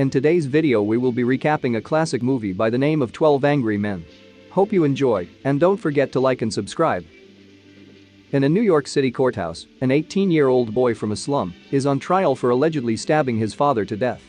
In today's video we will be recapping a classic movie by the name of 12 Angry Men. Hope you enjoy, and don't forget to like and subscribe. In a New York City courthouse, an 18-year-old boy from a slum is on trial for allegedly stabbing his father to death.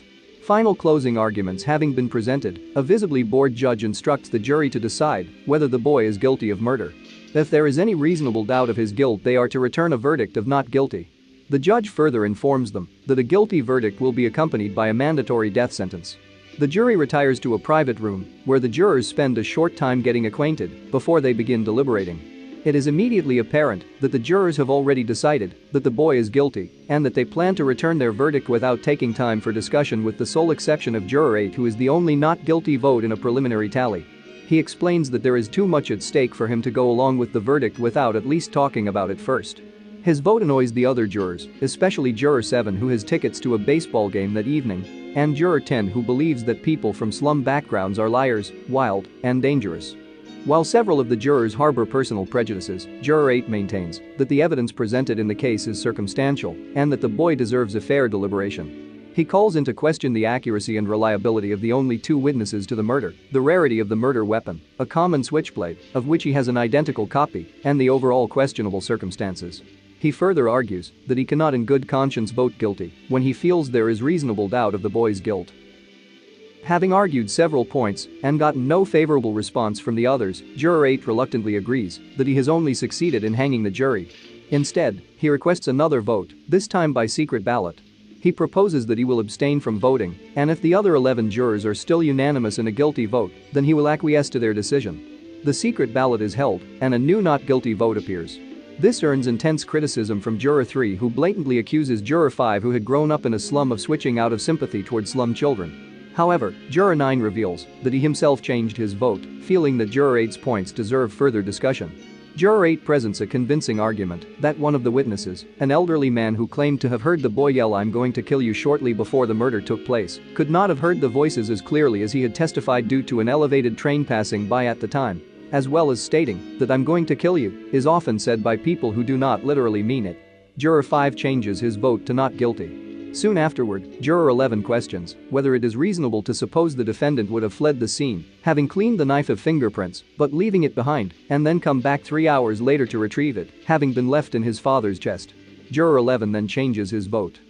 Final closing arguments having been presented, a visibly bored judge instructs the jury to decide whether the boy is guilty of murder. If there is any reasonable doubt of his guilt, they are to return a verdict of not guilty. The judge further informs them that a guilty verdict will be accompanied by a mandatory death sentence. The jury retires to a private room where the jurors spend a short time getting acquainted before they begin deliberating. It is immediately apparent that the jurors have already decided that the boy is guilty and that they plan to return their verdict without taking time for discussion, with the sole exception of Juror 8, who is the only not guilty vote in a preliminary tally. He explains that there is too much at stake for him to go along with the verdict without at least talking about it first. His vote annoys the other jurors, especially Juror 7, who has tickets to a baseball game that evening, and Juror 10, who believes that people from slum backgrounds are liars, wild, and dangerous. While several of the jurors harbor personal prejudices, Juror 8 maintains that the evidence presented in the case is circumstantial and that the boy deserves a fair deliberation. He calls into question the accuracy and reliability of the only two witnesses to the murder, the rarity of the murder weapon, a common switchblade, of which he has an identical copy, and the overall questionable circumstances. He further argues that he cannot in good conscience vote guilty when he feels there is reasonable doubt of the boy's guilt. Having argued several points and gotten no favorable response from the others, Juror 8 reluctantly agrees that he has only succeeded in hanging the jury. Instead, he requests another vote, this time by secret ballot. He proposes that he will abstain from voting, and if the other 11 jurors are still unanimous in a guilty vote, then he will acquiesce to their decision. The secret ballot is held, and a new not guilty vote appears. This earns intense criticism from Juror 3, who blatantly accuses Juror 5, who had grown up in a slum, of switching out of sympathy towards slum children. However, Juror 9 reveals that he himself changed his vote, feeling that Juror 8's points deserve further discussion. Juror 8 presents a convincing argument that one of the witnesses, an elderly man who claimed to have heard the boy yell "I'm going to kill you" shortly before the murder took place, could not have heard the voices as clearly as he had testified due to an elevated train passing by at the time, as well as stating that "I'm going to kill you" is often said by people who do not literally mean it. Juror 5 changes his vote to not guilty. Soon afterward, Juror 11 questions whether it is reasonable to suppose the defendant would have fled the scene, having cleaned the knife of fingerprints, but leaving it behind, and then come back 3 hours later to retrieve it, having been left in his father's chest. Juror 11 then changes his vote.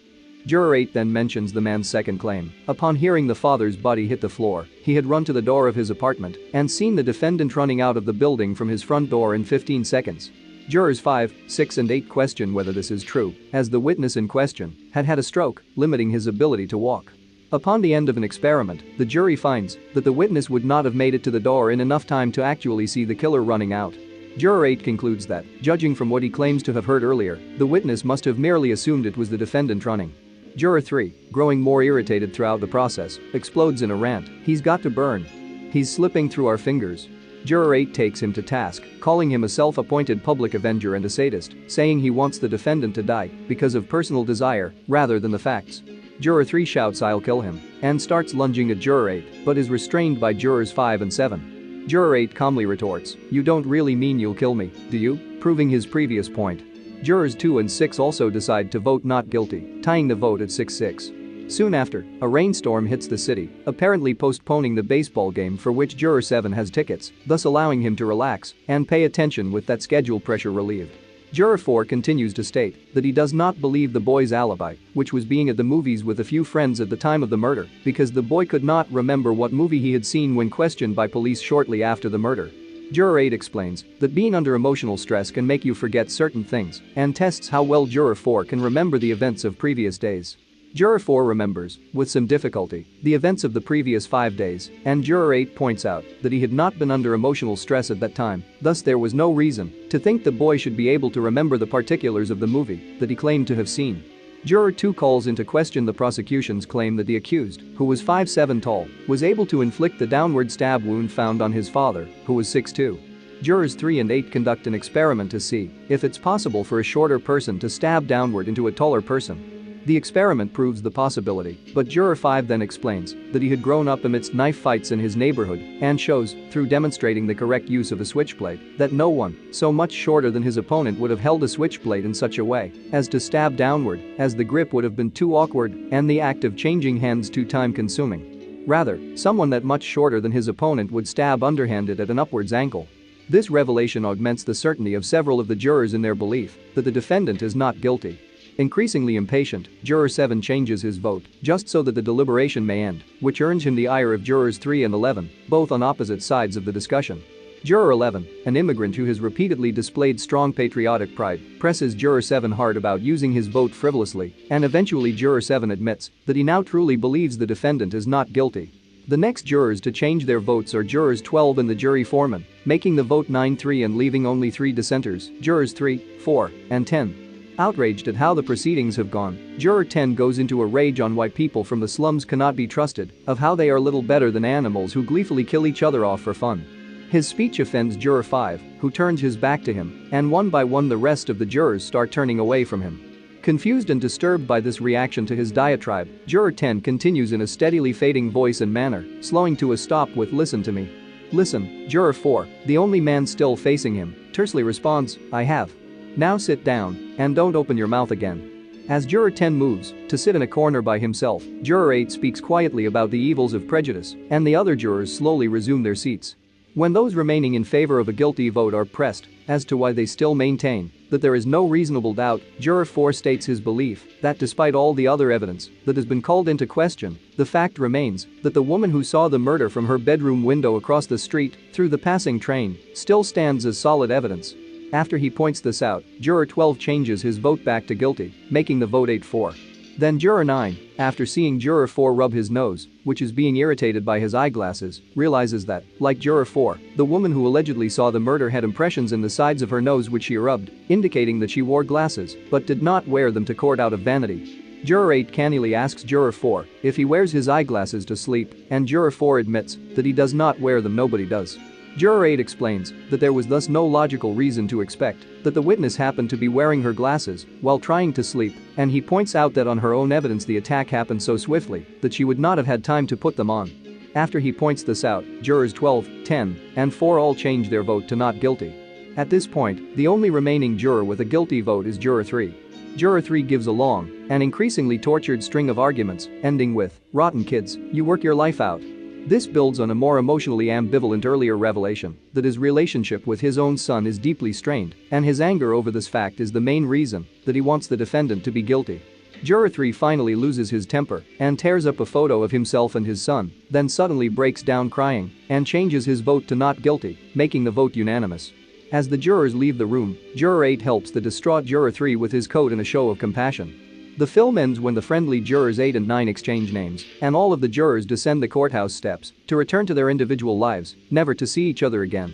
Juror 8 then mentions the man's second claim. Upon hearing the father's body hit the floor, he had run to the door of his apartment and seen the defendant running out of the building from his front door in 15 seconds. Jurors 5, 6 and 8 question whether this is true, as the witness in question had had a stroke, limiting his ability to walk. Upon the end of an experiment, the jury finds that the witness would not have made it to the door in enough time to actually see the killer running out. Juror 8 concludes that, judging from what he claims to have heard earlier, the witness must have merely assumed it was the defendant running. Juror 3, growing more irritated throughout the process, explodes in a rant. "He's got to burn. He's slipping through our fingers." Juror 8 takes him to task, calling him a self-appointed public avenger and a sadist, saying he wants the defendant to die because of personal desire rather than the facts. Juror 3 shouts "I'll kill him" and starts lunging at Juror 8, but is restrained by Jurors 5 and 7. Juror 8 calmly retorts, "You don't really mean you'll kill me, do you?" proving his previous point. Jurors 2 and 6 also decide to vote not guilty, tying the vote at 6-6. Soon after, a rainstorm hits the city, apparently postponing the baseball game for which Juror 7 has tickets, thus allowing him to relax and pay attention with that schedule pressure relieved. Juror 4 continues to state that he does not believe the boy's alibi, which was being at the movies with a few friends at the time of the murder, because the boy could not remember what movie he had seen when questioned by police shortly after the murder. Juror 8 explains that being under emotional stress can make you forget certain things and tests how well Juror 4 can remember the events of previous days. Juror 4 remembers, with some difficulty, the events of the previous 5 days, and Juror 8 points out that he had not been under emotional stress at that time, thus there was no reason to think the boy should be able to remember the particulars of the movie that he claimed to have seen. Juror 2 calls into question the prosecution's claim that the accused, who was 5'7" tall, was able to inflict the downward stab wound found on his father, who was 6'2". Jurors 3 and 8 conduct an experiment to see if it's possible for a shorter person to stab downward into a taller person. The experiment proves the possibility, but Juror 5 then explains that he had grown up amidst knife fights in his neighborhood and shows, through demonstrating the correct use of a switchblade, that no one so much shorter than his opponent would have held a switchblade in such a way as to stab downward, as the grip would have been too awkward and the act of changing hands too time-consuming. Rather, someone that much shorter than his opponent would stab underhanded at an upwards angle. This revelation augments the certainty of several of the jurors in their belief that the defendant is not guilty. Increasingly impatient, Juror 7 changes his vote just so that the deliberation may end, which earns him the ire of Jurors 3 and 11, both on opposite sides of the discussion. Juror 11, an immigrant who has repeatedly displayed strong patriotic pride, presses Juror 7 hard about using his vote frivolously, and eventually Juror 7 admits that he now truly believes the defendant is not guilty. The next jurors to change their votes are Jurors 12 and the jury foreman, making the vote 9-3 and leaving only 3 dissenters, Jurors 3, 4, and 10. Outraged at how the proceedings have gone, Juror 10 goes into a rage on why people from the slums cannot be trusted, of how they are little better than animals who gleefully kill each other off for fun. His speech offends Juror 5, who turns his back to him, and one by one the rest of the jurors start turning away from him. Confused and disturbed by this reaction to his diatribe, Juror 10 continues in a steadily fading voice and manner, slowing to a stop with "Listen to me." "Listen," Juror 4, the only man still facing him, tersely responds, "I have. Now sit down and don't open your mouth again." As Juror 10 moves to sit in a corner by himself, Juror 8 speaks quietly about the evils of prejudice, and the other jurors slowly resume their seats. When those remaining in favor of a guilty vote are pressed as to why they still maintain that there is no reasonable doubt, Juror 4 states his belief that despite all the other evidence that has been called into question, the fact remains that the woman who saw the murder from her bedroom window across the street through the passing train still stands as solid evidence. After he points this out, Juror 12 changes his vote back to guilty, making the vote 8-4. Then Juror 9, after seeing Juror 4 rub his nose, which is being irritated by his eyeglasses, realizes that, like Juror 4, the woman who allegedly saw the murder had impressions in the sides of her nose which she rubbed, indicating that she wore glasses but did not wear them to court out of vanity. Juror 8 cannily asks Juror 4 if he wears his eyeglasses to sleep, and Juror 4 admits that he does not wear them. Nobody does. Juror 8 explains that there was thus no logical reason to expect that the witness happened to be wearing her glasses while trying to sleep, and he points out that on her own evidence the attack happened so swiftly that she would not have had time to put them on. After he points this out, Jurors 12, 10, and 4 all change their vote to not guilty. At this point, the only remaining juror with a guilty vote is Juror 3. Juror 3 gives a long and increasingly tortured string of arguments, ending with, "Rotten kids, you work your life out." This builds on a more emotionally ambivalent earlier revelation that his relationship with his own son is deeply strained, and his anger over this fact is the main reason that he wants the defendant to be guilty. Juror 3 finally loses his temper and tears up a photo of himself and his son, then suddenly breaks down crying and changes his vote to not guilty, making the vote unanimous. As the jurors leave the room, Juror 8 helps the distraught Juror 3 with his coat in a show of compassion. The film ends when the friendly Jurors 8 and 9 exchange names, and all of the jurors descend the courthouse steps to return to their individual lives, never to see each other again.